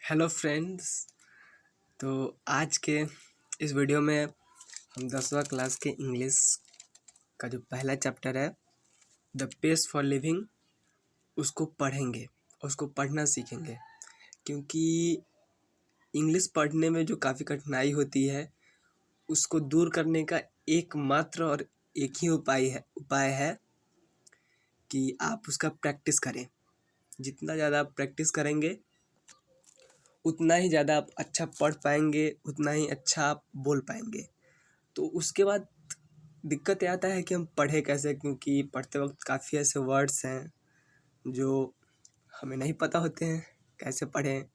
Hello friends. तो आज के इस वीडियो में हम 10वीं क्लास के इंग्लिश का जो पहला चैप्टर है द पेस फॉर लिविंग उसको पढ़ेंगे, उसको पढ़ना सीखेंगे। क्योंकि इंग्लिश पढ़ने में जो काफ़ी कठिनाई होती है उसको दूर करने का एकमात्र और एक ही उपाय है कि आप उसका प्रैक्टिस करें। जितना ज़्यादा आप प्रैक्टिस करेंगे उतना ही ज़्यादा आप अच्छा पढ़ पाएंगे, उतना ही अच्छा आप बोल पाएंगे। तो उसके बाद दिक्कत ये आता है कि हम पढ़े कैसे, क्योंकि पढ़ते वक्त काफ़ी ऐसे वर्ड्स हैं जो हमें नहीं पता होते हैं। कैसे पढ़ें,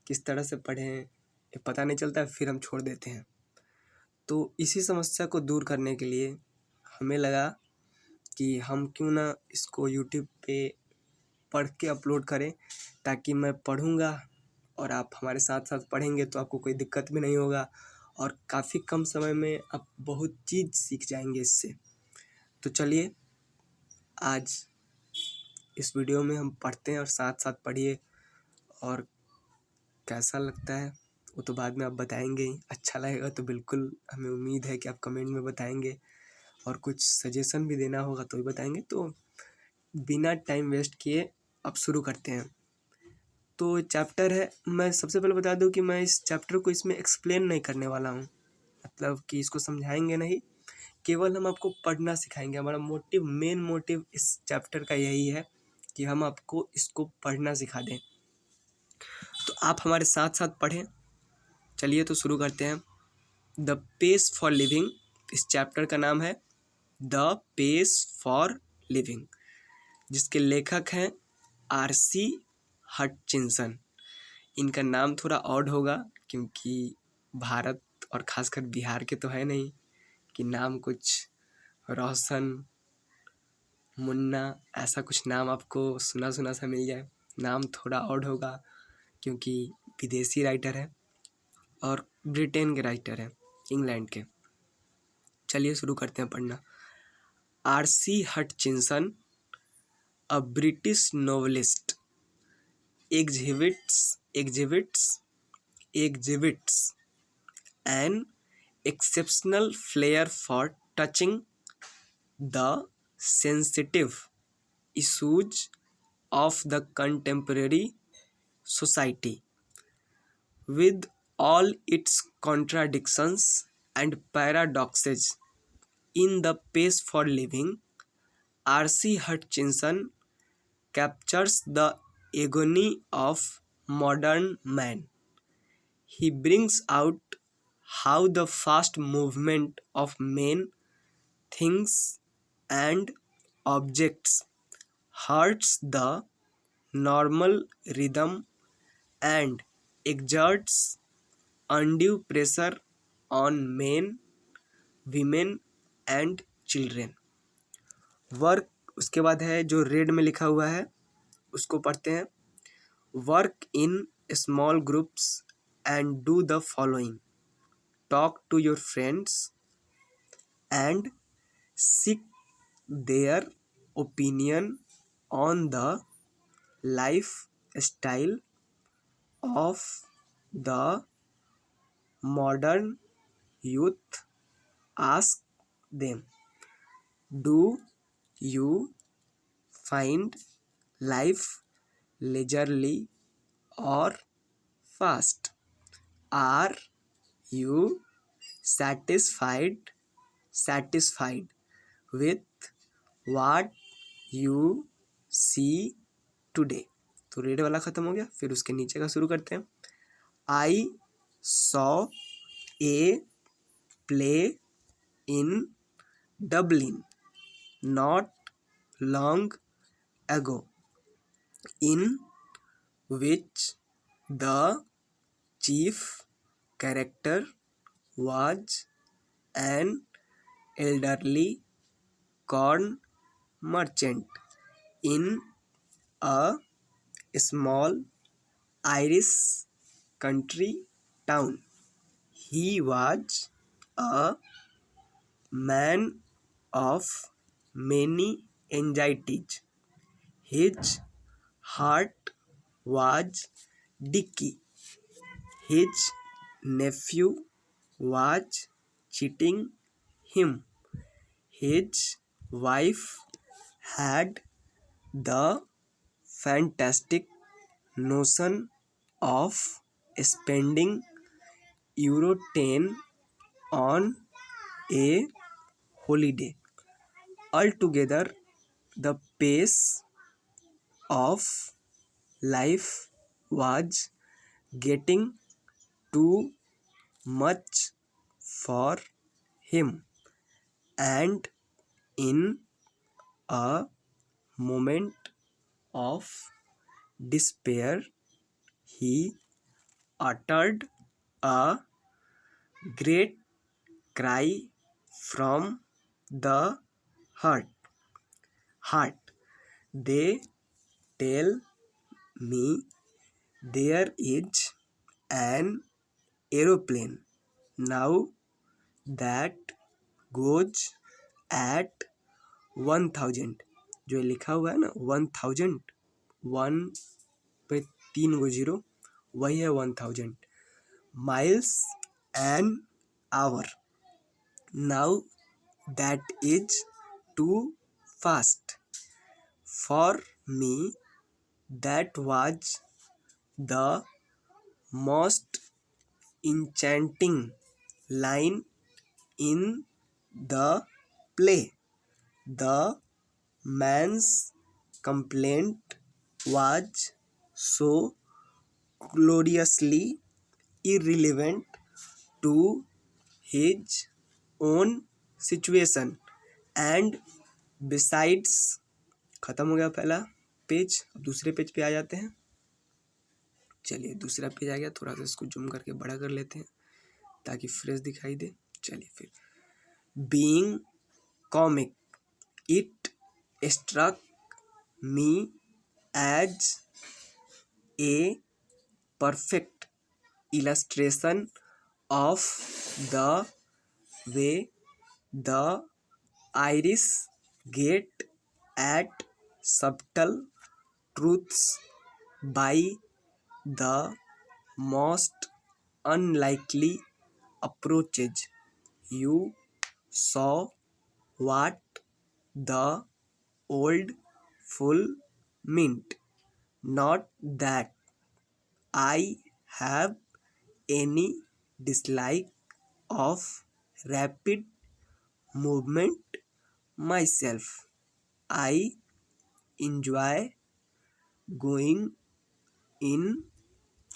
किस तरह से पढ़ें, ये पता नहीं चलता, फिर हम छोड़ देते हैं। तो इसी समस्या को दूर करने के लिए हमें लगा कि हम क्यों ना इसको यूट्यूब पे पढ़ के अपलोड करें, ताकि मैं पढ़ूँगा और आप हमारे साथ साथ पढ़ेंगे तो आपको कोई दिक्कत भी नहीं होगा और काफ़ी कम समय में आप बहुत चीज़ सीख जाएंगे इससे। तो चलिए आज इस वीडियो में हम पढ़ते हैं और साथ साथ पढ़िए, और कैसा लगता है वो तो बाद में आप बताएंगे ही। अच्छा लगेगा तो बिल्कुल हमें उम्मीद है कि आप कमेंट में बताएंगे, और कुछ सजेशन भी देना होगा तो भी बताएंगे। तो बिना टाइम वेस्ट किए अब शुरू करते हैं। तो चैप्टर है, मैं सबसे पहले बता दूं कि मैं इस चैप्टर को इसमें एक्सप्लेन नहीं करने वाला हूं, मतलब कि इसको समझाएंगे नहीं, केवल हम आपको पढ़ना सिखाएंगे। हमारा मेन मोटिव इस चैप्टर का यही है कि हम आपको इसको पढ़ना सिखा दें। तो आप हमारे साथ साथ पढ़ें। चलिए तो शुरू करते हैं। द पेस फॉर लिविंग, इस चैप्टर का नाम है द पेस फॉर लिविंग, जिसके लेखक हैं आर.सी. हटचिंसन। इनका नाम थोड़ा ऑड होगा क्योंकि भारत और ख़ासकर बिहार के तो है नहीं कि नाम कुछ रोशन, मुन्ना, ऐसा कुछ नाम आपको सुना सुना सा मिल जाए। नाम थोड़ा ऑड होगा क्योंकि विदेशी राइटर है और ब्रिटेन के राइटर हैं, इंग्लैंड के। चलिए शुरू करते हैं पढ़ना। R C. Hutchinson, a British novelist, exhibits an exceptional flair for touching the sensitive issues of the contemporary society. With all its contradictions and paradoxes, in The Pace for Living, R.C. Hutchinson captures the agony of modern man. He brings out how the fast movement of men, things, and objects hurts the normal rhythm and exerts undue pressure on men, women, and children. Work, उसके बाद है जो red में लिखा हुआ है उसको पढ़ते हैं। Work in small groups and do the following: talk to your friends and seek their opinion on the lifestyle of the modern youth. Ask them, do you find life leisurely or fast? Are you satisfied with what you see today? तो red वाला ख़त्म हो गया, फिर उसके नीचे का शुरू करते हैं। I saw a play in Dublin not long ago in which the chief character was an elderly corn merchant in a small Irish country town. He was a man of many anxieties. His heart was dicky. his nephew was cheating him. His wife had the fantastic notion of spending Euro 10 on a holiday. Altogether, the pace of life was getting too much for him, and in a moment of despair, he uttered a great cry from the heart. Heart. They tell me there is an aeroplane now that goes at 1000, जो लिखा हुआ है ना 1000, 1 पे 3 गो zero, वही है 1000 miles an hour. Now that is too fast for me. That was the most enchanting line in the play. The man's complaint was so gloriously irrelevant to his own situation, and besides, खत्म हो गया पहला page. अब दूसरे page पे आ जाते हैं। चलिए दूसरा पेज आ गया, थोड़ा सा इसको जूम करके बड़ा कर लेते हैं ताकि फ्रेश दिखाई दे। चलिए फिर, being comic, it struck me as a perfect illustration of the way the Irish get at subtle truths by the most unlikely approaches. You saw what the old fool meant. Not that I have any dislike of rapid movement myself. I enjoy going in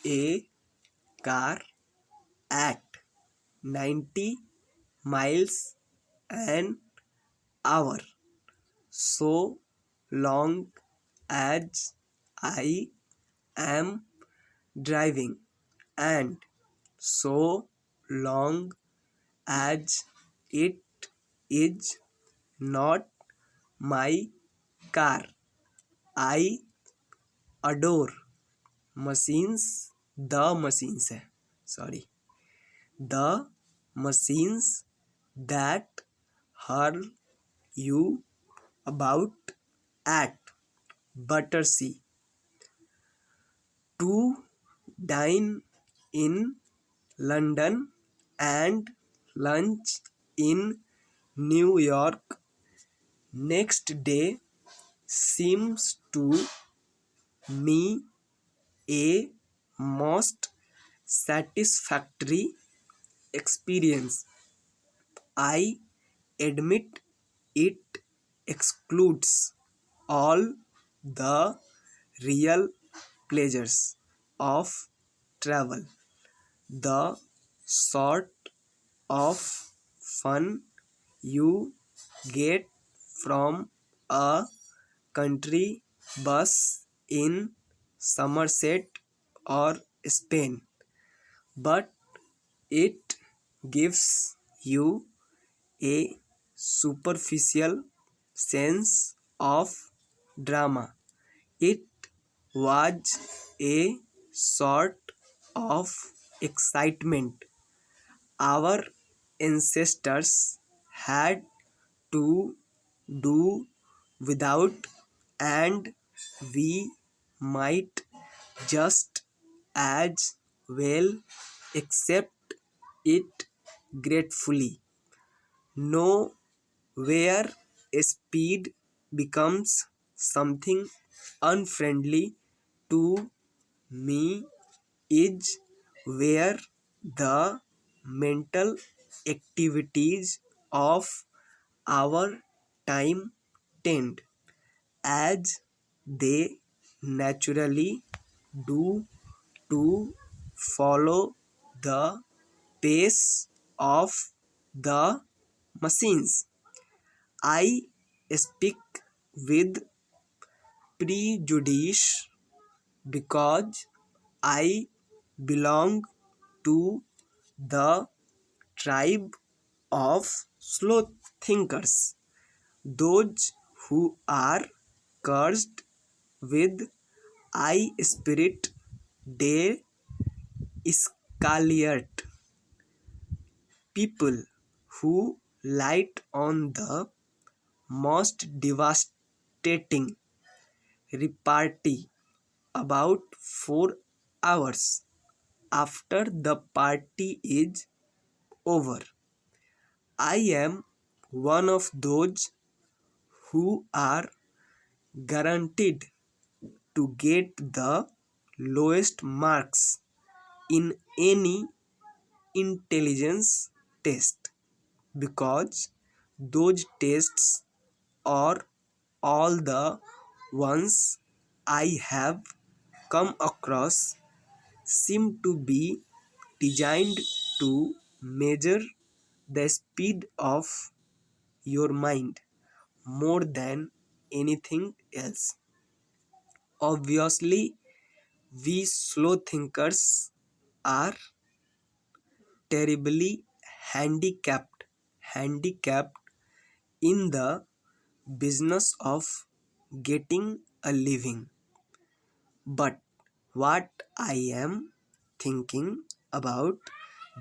a car at 90 miles an hour so long as I am driving, and so long as it is not my car. I adore machines, the machines है, sorry, the machines that hurl you about at Battersea. To dine in London and lunch in New York next day seems to me a most satisfactory experience. I admit it excludes all the real pleasures of travel, the sort of fun you get from a country bus in Somerset or Spain, but it gives you a superficial sense of drama. It was a sort of excitement our ancestors had to do without, and we might just as well, accept it gratefully. Know where speed becomes something unfriendly to me is where the mental activities of our time tend, as they naturally do, to follow the pace of the machines. I speak with prejudice because I belong to the tribe of slow thinkers, those who are cursed with I spirit de Iscariot, people who light on the most devastating repartee about 4 hours after the party is over. I am one of those who are guaranteed to get the lowest marks in any intelligence test because those tests are all the ones I have come across seem to be designed to measure the speed of your mind more than anything else. Obviously, we slow thinkers are terribly handicapped in the business of getting a living. But what I am thinking about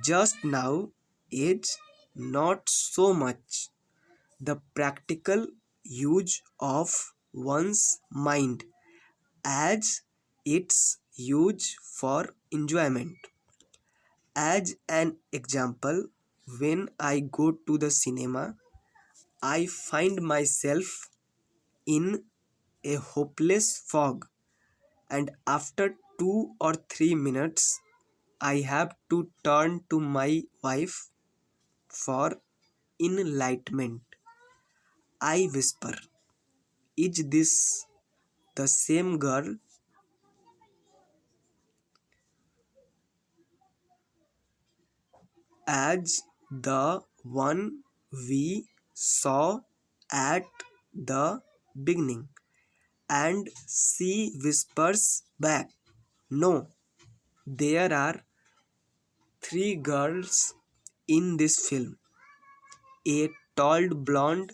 just now is not so much the practical use of one's mind as its use for enjoyment. As an example, when I go to the cinema, I find myself in a hopeless fog, and after 2 or 3 minutes, I have to turn to my wife for enlightenment. I whisper, is this the same girl as the one we saw at the beginning? And she whispers back, no, there are three girls in this film, a tall blonde,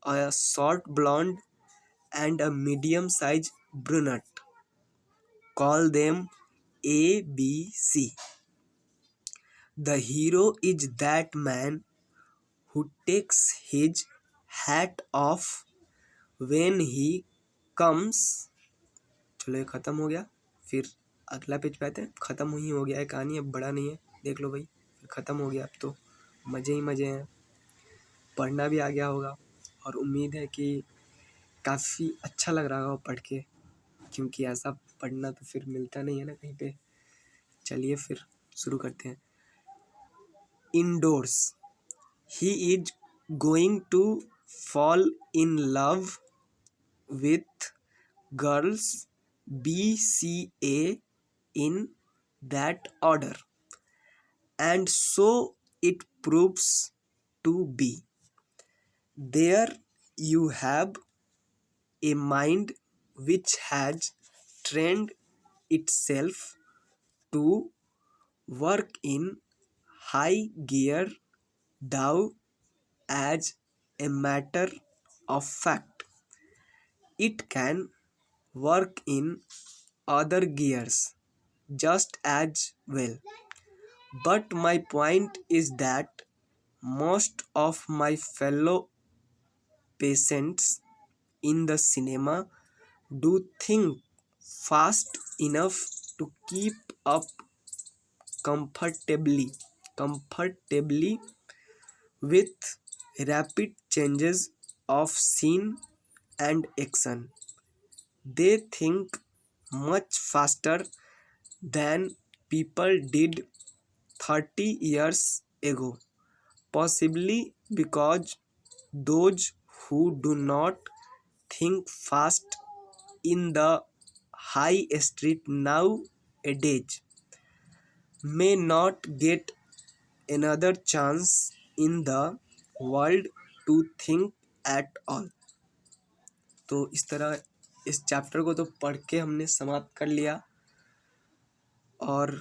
a short blonde, and a medium sized brunette. Call them ABC. The hero is that man who takes his hat off when he comes. चलो ये ख़त्म हो गया, फिर अगला page पे आते हैं. ख़त्म ही हो गया है कहानी, अब बड़ा नहीं है, देख लो भाई, ख़त्म हो गया. अब तो मज़े ही मज़े हैं, पढ़ना भी आ गया होगा और उम्मीद है कि काफ़ी अच्छा लग रहा होगा पढ़ के, क्योंकि ऐसा पढ़ना तो फिर मिलता नहीं है ना कहीं पे. चलिए फिर शुरू करते हैं. Endorse. He is going to fall in love with girls BCA in that order, and so it proves to be. There you have a mind which has trained itself to work in high gear, though as a matter of fact it can work in other gears just as well. But my point is that most of my fellow patients in the cinema do think fast enough to keep up comfortably with rapid changes of scene and action. They think much faster than people did 30 years ago, possibly because those who do not think fast in the high street nowadays may not get another chance in the world to think at all. तो इस तरह इस chapter को तो पढ़ के हमने समाप्त कर लिया। और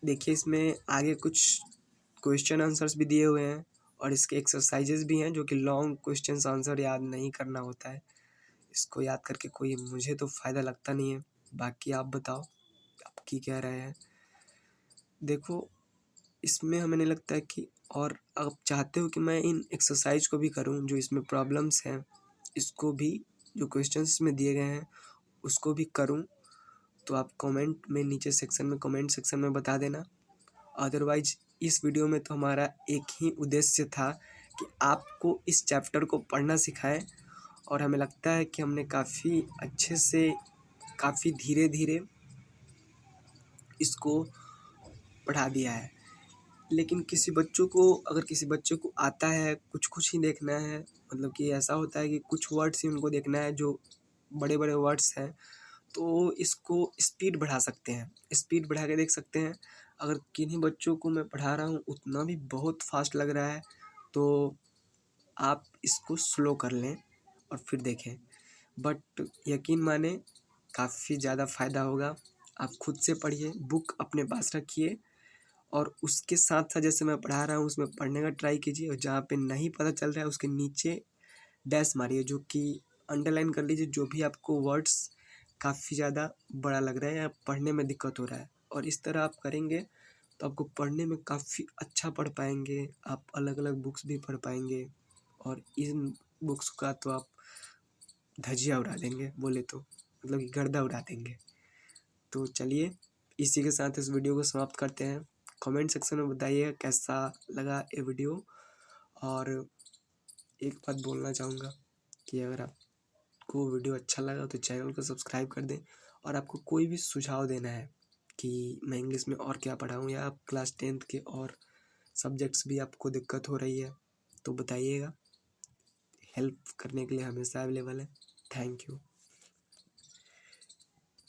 देखिए इसमें आगे कुछ क्वेश्चन आंसर्स भी दिए हुए हैं और इसके एक्सरसाइजेज भी हैं जो कि लॉन्ग क्वेश्चन आंसर याद नहीं करना होता है। इसको याद करके कोई मुझे तो फ़ायदा लगता नहीं है। बाकी आप बताओ आप की कह रहे हैं। देखो इसमें हमें नहीं लगता है कि, और आप चाहते हो कि मैं इन एक्सरसाइज को भी करूं जो इसमें प्रॉब्लम्स हैं, इसको भी जो क्वेश्चंस इसमें दिए गए हैं उसको भी करूं, तो आप कमेंट में नीचे कमेंट सेक्शन में बता देना। अदरवाइज इस वीडियो में तो हमारा एक ही उद्देश्य था कि आपको इस चैप्टर को पढ़ना सिखाएं, और हमें लगता है कि हमने काफ़ी अच्छे से काफ़ी धीरे धीरे इसको पढ़ा दिया है। लेकिन किसी बच्चों को आता है कुछ ही देखना है, मतलब कि ऐसा होता है कि कुछ वर्ड्स ही उनको देखना है जो बड़े बड़े वर्ड्स हैं, तो इसको स्पीड बढ़ा सकते हैं, स्पीड बढ़ा के देख सकते हैं। अगर किन्हीं बच्चों को मैं पढ़ा रहा हूँ उतना भी बहुत फास्ट लग रहा है तो आप इसको स्लो कर लें और फिर देखें। बट यकीन माने काफ़ी ज़्यादा फ़ायदा होगा। आप खुद से पढ़िए, बुक अपने पास रखिए और उसके साथ साथ जैसे मैं पढ़ा रहा हूँ उसमें पढ़ने का ट्राई कीजिए, और जहाँ पे नहीं पता चल रहा है उसके नीचे डैश मारिए, जो कि अंडरलाइन कर लीजिए जो भी आपको वर्ड्स काफ़ी ज़्यादा बड़ा लग रहा है या पढ़ने में दिक्कत हो रहा है। और इस तरह आप करेंगे तो आपको पढ़ने में काफ़ी अच्छा पढ़ पाएंगे, आप अलग अलग बुक्स भी पढ़ पाएंगे, और इन बुक्स का तो आप धजिया उड़ा देंगे, बोले तो मतलब कि गर्दा उड़ा देंगे। तो चलिए इसी के साथ इस वीडियो को समाप्त करते हैं। कमेंट सेक्शन में बताइए कैसा लगा ये वीडियो। और एक बात बोलना चाहूँगा कि अगर आपको वीडियो अच्छा लगा तो चैनल को सब्सक्राइब कर दें, और आपको कोई भी सुझाव देना है कि मैं इंग्लिश में और क्या पढ़ाऊँ, या आप क्लास 10th के और सब्जेक्ट्स भी आपको दिक्कत हो रही है तो बताइएगा। हेल्प करने के लिए हमेशा अवेलेबल है। Thank you.